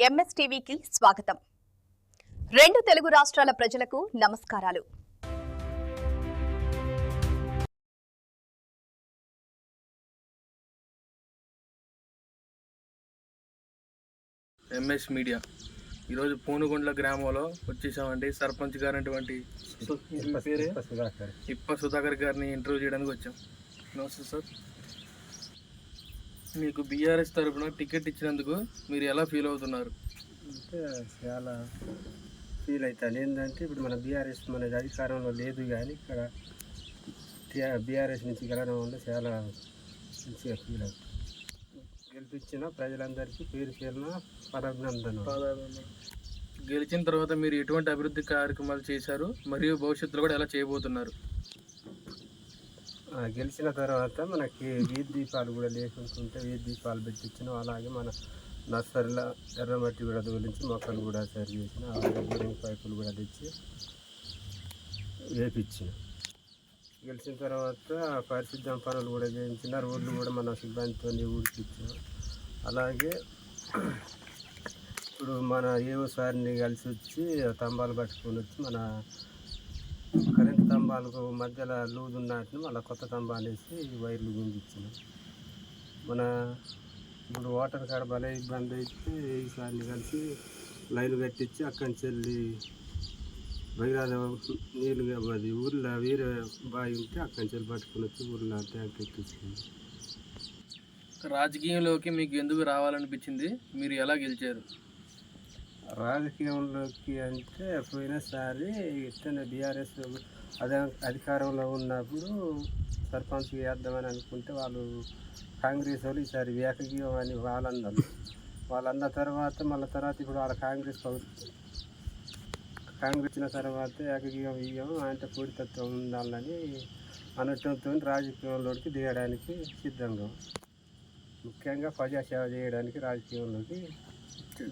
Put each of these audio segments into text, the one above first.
ఎంఎస్టీవీకి స్వాగతం. రెండు తెలుగు రాష్ట్రాల ప్రజలకు నమస్కారాలు. ఎంఎస్ మీడియా ఈరోజు పూనుగుండ్ల గ్రామంలో వచ్చేసామండి. సర్పంచ్ గారైనటువంటి ఇప్ప సుధాకర్ గారిని ఇంటర్వ్యూ చేయడానికి వచ్చాం. నమస్తే సార్. మీకు బీఆర్ఎస్ తరఫున టికెట్ ఇచ్చినందుకు మీరు ఎలా ఫీల్ అవుతున్నారు? అంటే చాలా ఫీల్ అవుతాను. ఏంటంటే ఇప్పుడు మన బీఆర్ఎస్ మన అధికారంలో లేదు, కానీ ఇక్కడ బీఆర్ఎస్ నుంచి గెలవడం వల్ల చాలా మంచిగా ఫీల్ అవుతుంది. గెలిపించిన ప్రజలందరికీ పేరు పేరున అభినందనలు. గెలిచిన తర్వాత మీరు ఎటువంటి అభివృద్ధి కార్యక్రమాలు చేశారు మరియు భవిష్యత్తులో కూడా ఎలా చేయబోతున్నారు? గెలిచిన తర్వాత మనకి వీధి దీపాలు కూడా లేకుంటుంటే వీధి దీపాలు పెట్టించినాం. అలాగే మన నర్సరీల ఎర్రమట్టి కూడా తోలించి మొక్కలు కూడా సరి చేసిన, అలాగే బోరింగ్ పైపులు కూడా తెచ్చి వేపించిన. గెలిచిన తర్వాత పరిశుద్ధం పనులు కూడా చేయించిన, రోడ్లు కూడా మన సిబ్బందితో ఊడిపించిన. అలాగే ఇప్పుడు మన ఏవో సారిని కలిసి వచ్చి తంబాలు పట్టుకొని వచ్చి మన కరెంట్ స్తంభాలకు మధ్యలో లూజ్ ఉన్నట్టు మళ్ళీ కొత్త స్తంభాలు వేసి వైర్లు గుంజిచ్చిన. మన ఇప్పుడు వాటర్ కాడ భలే ఇబ్బంది అయితే ఈసారిని కలిసి లైన్లు కట్టించి అక్కడి నుంచి వెళ్ళి బైరాద నీళ్ళుగా అది ఊర్లో వేరే బావి ఉంటే అక్కడి నుంచి వెళ్ళి పట్టుకొని వచ్చి ఊర్లో ట్యాంక్ ఎక్కించింది. రాజకీయంలోకి మీకు ఎందుకు రావాలనిపించింది? మీరు ఎలా గెలిచారు? రాజకీయంలోకి అంటే పోయినసారి ఇట్లనే బీఆర్ఎస్ అదే అధికారంలో ఉన్నప్పుడు సర్పంచ్ వేద్దామని అనుకుంటే వాళ్ళు కాంగ్రెస్ వాళ్ళు ఈసారి ఏకగ్రీవం అని వాళ్ళన్న తర్వాత మళ్ళీ తర్వాత ఇప్పుడు వాళ్ళ కాంగ్రెస్ వచ్చిన తర్వాత ఏకగ్రీవం ఇవ్వం అంటే పూడితత్వం ఉండాలని అనటంతో రాజకీయంలోకి దిగడానికి సిద్ధంగా, ముఖ్యంగా ప్రజాసేవ చేయడానికి రాజకీయంలోకి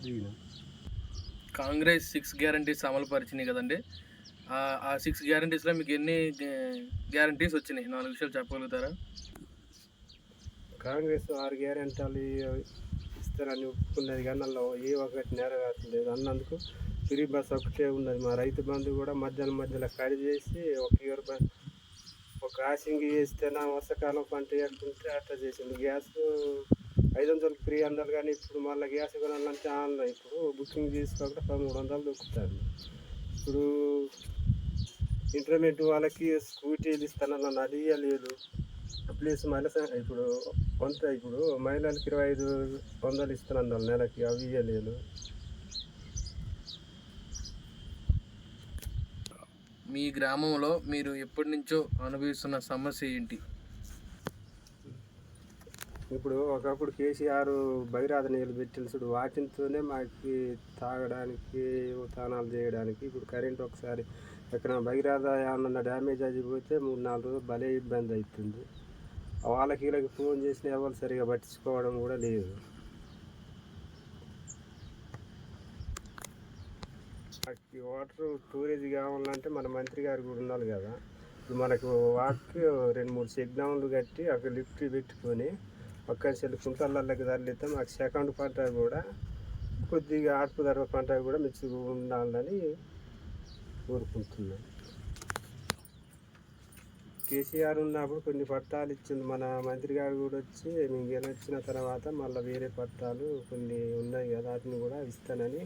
దిగినాం. కాంగ్రెస్ 6 గ్యారంటీస్ అమలు పరిచినాయి కదండి. ఆ 6 గ్యారంటీస్లో మీకు ఎన్ని గ్యారంటీస్ వచ్చినాయి? 4 విషయాలు చెప్పగలుగుతారా? కాంగ్రెస్ 6 గ్యారంటీలు ఇస్తారని ఒప్పుకున్నది, కానీ అందులో ఏ ఒక్కటి నెరవేర్చలేదు. అన్నందుకు ఫ్రీ బస్ ఒకటే ఉన్నది. మా రైతు బంధు కూడా మధ్యలో కడి చేసి ఒక ఆసింగి చేస్తేనా వర్షాకాలం పంట వేసుకుంటే అట్లా చేసింది. గ్యాస్ 500 ఫ్రీ అన్నారు, కానీ ఇప్పుడు మళ్ళీ గ్యాస్ కొనాలంటే ఆన్లైన్ ఇప్పుడు బుకింగ్ చేసుకోకుండా 1300 దొరుకుతుంది. ఇప్పుడు ఇంటర్మీడియట్ వాళ్ళకి స్కూటీలు ఇస్తానన్న అది ఇవ్వలేదు. ప్లస్ మళ్ళీ ఇప్పుడు ఇప్పుడు మహిళలకు 2500 ఇస్తానన్నారు నెలకి, అవి ఇవ్వలేదు. మీ గ్రామంలో మీరు ఎప్పటి నుంచో అనుభవిస్తున్న సమస్య ఏంటి? ఇప్పుడు ఒకప్పుడు కేసీఆర్ బైరాద నీళ్ళు పెట్టించుడు, వాటితోనే మాకు తాగడానికి స్నానాలు చేయడానికి. ఇప్పుడు కరెంట్ ఒకసారి ఎక్కడ బైరాద ఏమన్నా డ్యామేజ్ అయిపోతే 3-4 రోజులు భలే ఇబ్బంది అవుతుంది. వాళ్ళకి వీళ్ళకి ఫోన్ చేసిన ఎవరు సరిగా పట్టించుకోవడం కూడా లేదు. వాటర్ స్టోరేజ్ కావాలంటే మన మంత్రి గారు కూడా ఉన్నారు కదా. ఇప్పుడు మనకు వాటికి 2-3 చెక్ డ్యామ్లు కట్టి అక్కడ లిఫ్ట్ పెట్టుకొని పక్కన చెల్లి కుంటలకి తరలితే మాకు సెకండ్ పంట కూడా కొద్దిగా ఆర్పు ధర పంట కూడా మంచిగా ఉండాలని కోరుకుంటున్నాం. కేసీఆర్ ఉన్నప్పుడు కొన్ని పట్టాలు ఇచ్చింది, మన మంత్రి గారు కూడా వచ్చి మేము గెలిచిన తర్వాత మళ్ళీ వేరే పట్టాలు కొన్ని ఉన్నాయి కదా వాటిని కూడా ఇస్తానని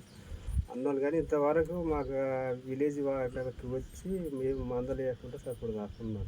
అన్నాను. కానీ ఇంతవరకు మాకు విలేజ్ వాళ్ళకి వచ్చి మేము మందలు లేకుండా సపోర్ట్ కాకున్నాం.